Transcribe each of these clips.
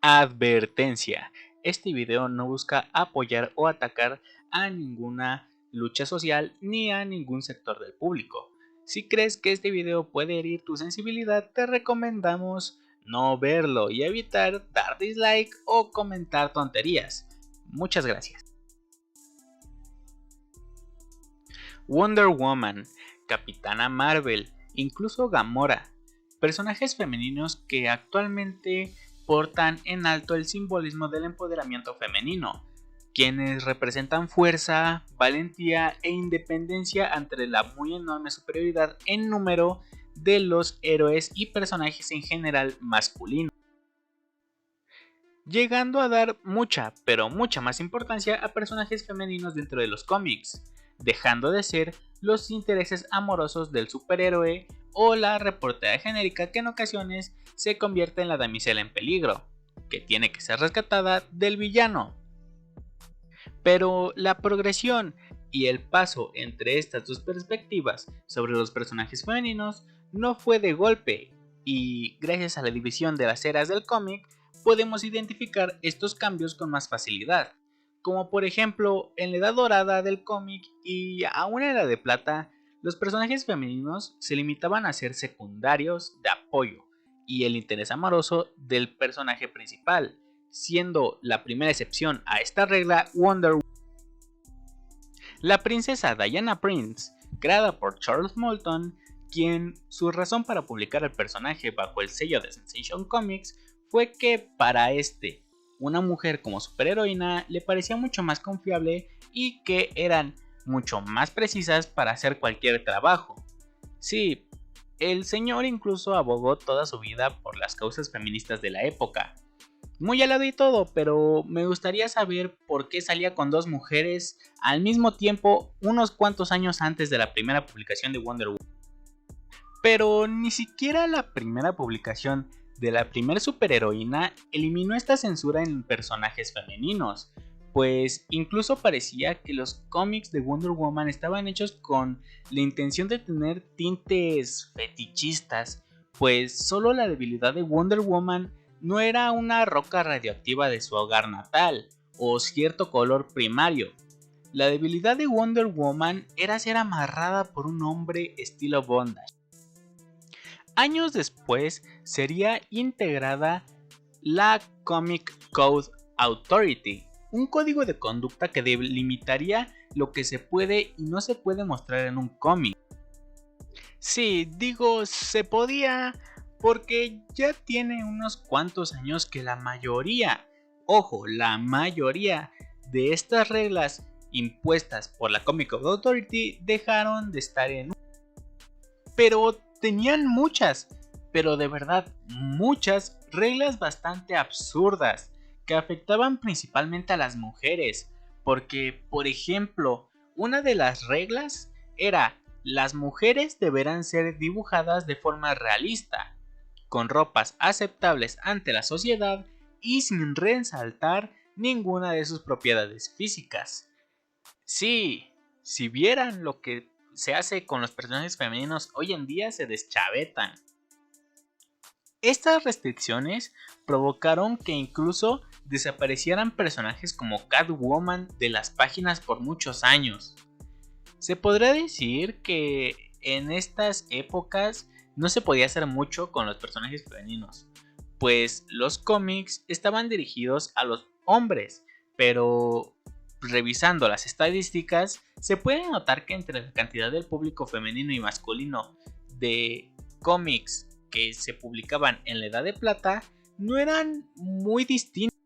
Advertencia: este video no busca apoyar o atacar a ninguna lucha social ni a ningún sector del público. Si crees que este video puede herir tu sensibilidad, te recomendamos no verlo y evitar dar dislike o comentar tonterías. Muchas gracias. Wonder Woman, Capitana Marvel, incluso Gamora, personajes femeninos que actualmente portan en alto el simbolismo del empoderamiento femenino, quienes representan fuerza, valentía e independencia ante la muy enorme superioridad en número de los héroes y personajes en general masculinos, llegando a dar mucha, pero mucha más importancia a personajes femeninos dentro de los cómics, dejando de ser los intereses amorosos del superhéroe o la reportera genérica que en ocasiones se convierte en la damisela en peligro, que tiene que ser rescatada del villano. Pero la progresión y el paso entre estas dos perspectivas sobre los personajes femeninos no fue de golpe, y gracias a la división de las eras del cómic podemos identificar estos cambios con más facilidad, como por ejemplo en la edad dorada del cómic y aún en la de plata, los personajes femeninos se limitaban a ser secundarios de apoyo y el interés amoroso del personaje principal, siendo la primera excepción a esta regla Wonder Woman. La princesa Diana Prince, creada por Charles Moulton, quien su razón para publicar el personaje bajo el sello de Sensation Comics fue que para una mujer como superheroína le parecía mucho más confiable y que eran mucho más precisas para hacer cualquier trabajo. Sí, el señor incluso abogó toda su vida por las causas feministas de la época. Muy alado y todo, pero me gustaría saber por qué salía con dos mujeres al mismo tiempo unos cuantos años antes de la primera publicación de Wonder Woman. Pero ni siquiera la primera publicación de la primera superheroína eliminó esta censura en personajes femeninos, pues incluso parecía que los cómics de Wonder Woman estaban hechos con la intención de tener tintes fetichistas, pues solo la debilidad de Wonder Woman no era una roca radioactiva de su hogar natal o cierto color primario. La debilidad de Wonder Woman era ser amarrada por un hombre estilo bondage. Años después sería integrada la Comic Code Authority, un código de conducta que delimitaría lo que se puede y no se puede mostrar en un cómic. Sí, digo se podía porque ya tiene unos cuantos años que la mayoría de estas reglas impuestas por la Comic Code Authority dejaron de estar en pero tenían muchas, pero de verdad muchas reglas bastante absurdas que afectaban principalmente a las mujeres, porque por ejemplo, una de las reglas era las mujeres deberán ser dibujadas de forma realista, con ropas aceptables ante la sociedad y sin resaltar ninguna de sus propiedades físicas. Sí, si vieran lo que se hace con los personajes femeninos hoy en día, se deschavetan. Estas restricciones provocaron que incluso desaparecieran personajes como Catwoman de las páginas por muchos años. Se podría decir que en estas épocas no se podía hacer mucho con los personajes femeninos, pues los cómics estaban dirigidos a los hombres, pero revisando las estadísticas se puede notar que entre la cantidad del público femenino y masculino de cómics que se publicaban en la Edad de Plata no eran muy distintos,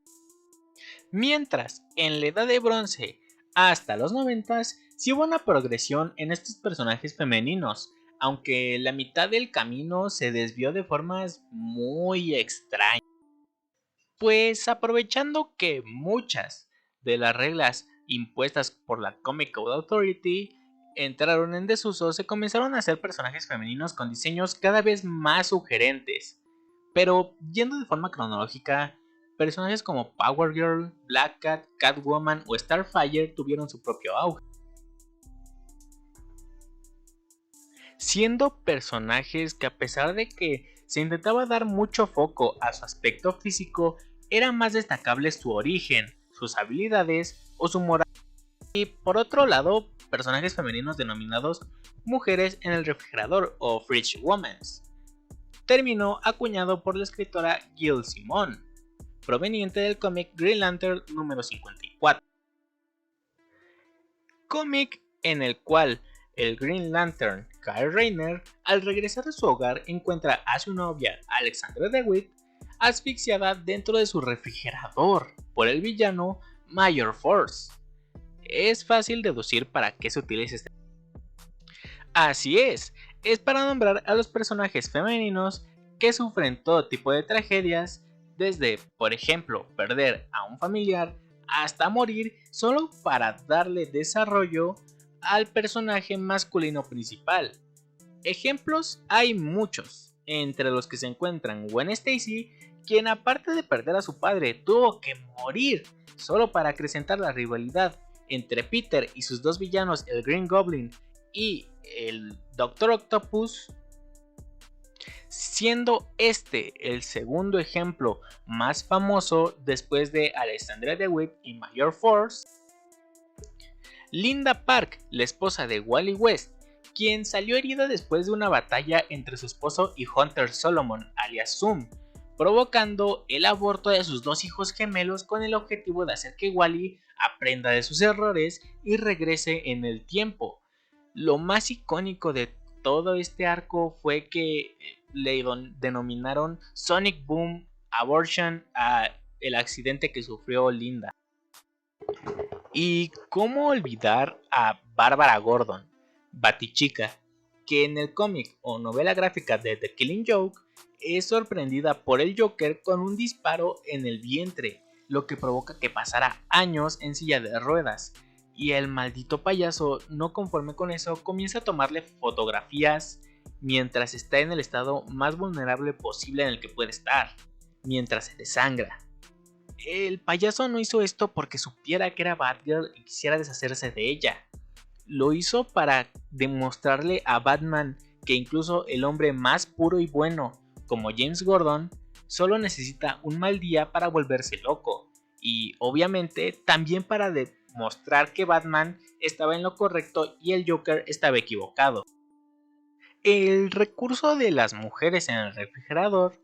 mientras en la Edad de Bronce hasta los 90s sí hubo una progresión en estos personajes femeninos, aunque la mitad del camino se desvió de formas muy extrañas. Pues aprovechando que muchas de las reglas impuestas por la Comic Code Authority entraron en desuso, se comenzaron a hacer personajes femeninos con diseños cada vez más sugerentes. Pero yendo de forma cronológica, personajes como Power Girl, Black Cat, Catwoman o Starfire tuvieron su propio auge, siendo personajes que a pesar de que se intentaba dar mucho foco a su aspecto físico, era más destacable su origen, sus habilidades o su moral. Y por otro lado, personajes femeninos denominados mujeres en el refrigerador o Fridge Womans, término acuñado por la escritora Gail Simone, proveniente del cómic Green Lantern número 54. Cómic en el cual el Green Lantern, Kyle Rayner, al regresar a su hogar encuentra a su novia, Alexandra DeWitt, asfixiada dentro de su refrigerador por el villano Major Force. Es fácil deducir para qué se utiliza este. Así es para nombrar a los personajes femeninos que sufren todo tipo de tragedias, desde, por ejemplo, perder a un familiar, hasta morir, solo para darle desarrollo al personaje masculino principal. Ejemplos hay muchos, entre los que se encuentran Gwen Stacy, quien aparte de perder a su padre tuvo que morir solo para acrecentar la rivalidad entre Peter y sus dos villanos, el Green Goblin y el Doctor Octopus, siendo este el segundo ejemplo más famoso después de Alexandra DeWitt y Major Force. Linda Park, la esposa de Wally West, quien salió herida después de una batalla entre su esposo y Hunter Solomon, alias Zoom, provocando el aborto de sus dos hijos gemelos con el objetivo de hacer que Wally aprenda de sus errores y regrese en el tiempo. Lo más icónico de todo este arco fue que le denominaron Sonic Boom Abortion a el accidente que sufrió Linda. Y cómo olvidar a Barbara Gordon, Batichica, que en el cómic o novela gráfica de The Killing Joke es sorprendida por el Joker con un disparo en el vientre, lo que provoca que pasara años en silla de ruedas. Y el maldito payaso, no conforme con eso, comienza a tomarle fotografías mientras está en el estado más vulnerable posible en el que puede estar, mientras se desangra. El payaso no hizo esto porque supiera que era Batgirl y quisiera deshacerse de ella. Lo hizo para demostrarle a Batman que incluso el hombre más puro y bueno, como James Gordon, solo necesita un mal día para volverse loco. Y obviamente también para demostrar que Batman estaba en lo correcto y el Joker estaba equivocado. El recurso de las mujeres en el refrigerador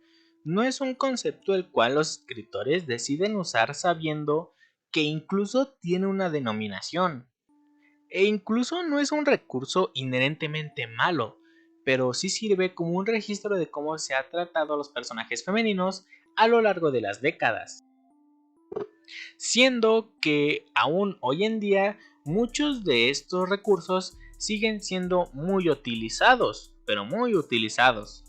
no es un concepto el cual los escritores deciden usar sabiendo que incluso tiene una denominación. E incluso no es un recurso inherentemente malo, pero sí sirve como un registro de cómo se ha tratado a los personajes femeninos a lo largo de las décadas. Siendo que aún hoy en día muchos de estos recursos siguen siendo muy utilizados, pero muy utilizados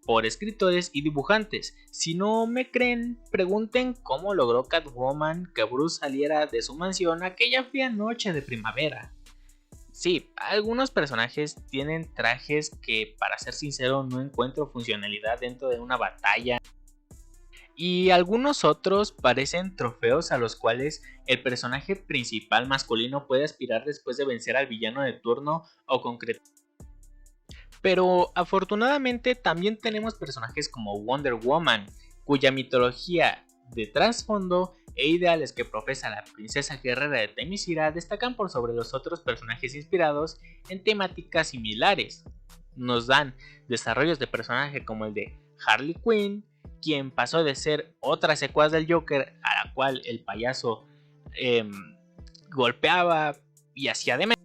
por escritores y dibujantes. Si no me creen, pregunten cómo logró Catwoman que Bruce saliera de su mansión aquella fría noche de primavera. Sí, algunos personajes tienen trajes que, para ser sincero, no encuentro funcionalidad dentro de una batalla. Y algunos otros parecen trofeos a los cuales el personaje principal masculino puede aspirar después de vencer al villano de turno o concretar. Pero afortunadamente también tenemos personajes como Wonder Woman, cuya mitología de trasfondo e ideales que profesa la princesa guerrera de Themyscira destacan por sobre los otros personajes inspirados en temáticas similares. Nos dan desarrollos de personaje como el de Harley Quinn, quien pasó de ser otra secuaz del Joker a la cual el payaso golpeaba y hacía de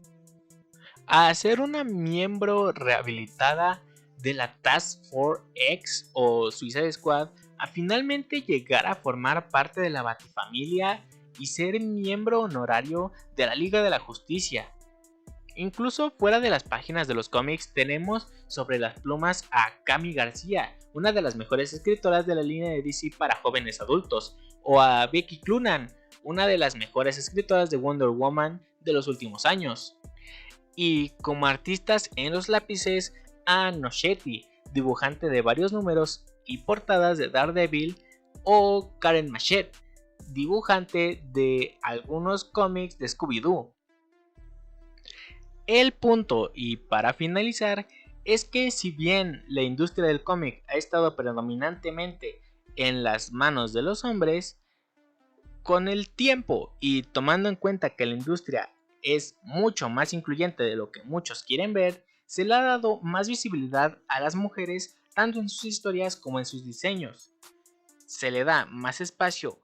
a ser una miembro rehabilitada de la Task Force X o Suicide Squad, a finalmente llegar a formar parte de la Batifamilia y ser miembro honorario de la Liga de la Justicia. Incluso fuera de las páginas de los cómics tenemos sobre las plumas a Cami García, una de las mejores escritoras de la línea de DC para jóvenes adultos, o a Becky Cloonan, una de las mejores escritoras de Wonder Woman de los últimos años. Y como artistas en los lápices a Nochetti, dibujante de varios números y portadas de Daredevil, o Karen Machette, dibujante de algunos cómics de Scooby-Doo. El punto, y para finalizar, es que si bien la industria del cómic ha estado predominantemente en las manos de los hombres, Con el tiempo y tomando en cuenta que la industria es mucho más incluyente de lo que muchos quieren ver, se le ha dado más visibilidad a las mujeres tanto en sus historias como en sus diseños. Se le da más espacio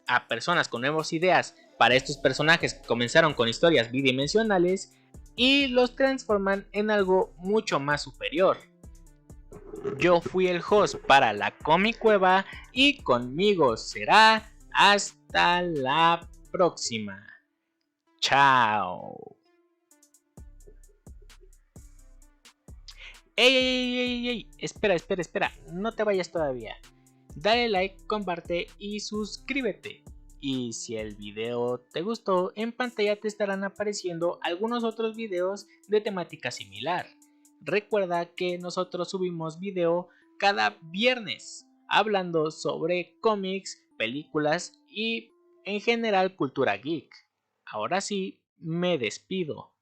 a personas con nuevas ideas para estos personajes que comenzaron con historias bidimensionales y los transforman en algo mucho más superior. Yo fui el host para la Comic Cueva y conmigo será hasta la próxima. Chao. ¡Ey! Espera, no te vayas todavía. Dale like, comparte y suscríbete. Y si el video te gustó, en pantalla te estarán apareciendo algunos otros videos de temática similar. Recuerda que nosotros subimos video cada viernes hablando sobre cómics, películas y en general cultura geek. Ahora sí, me despido.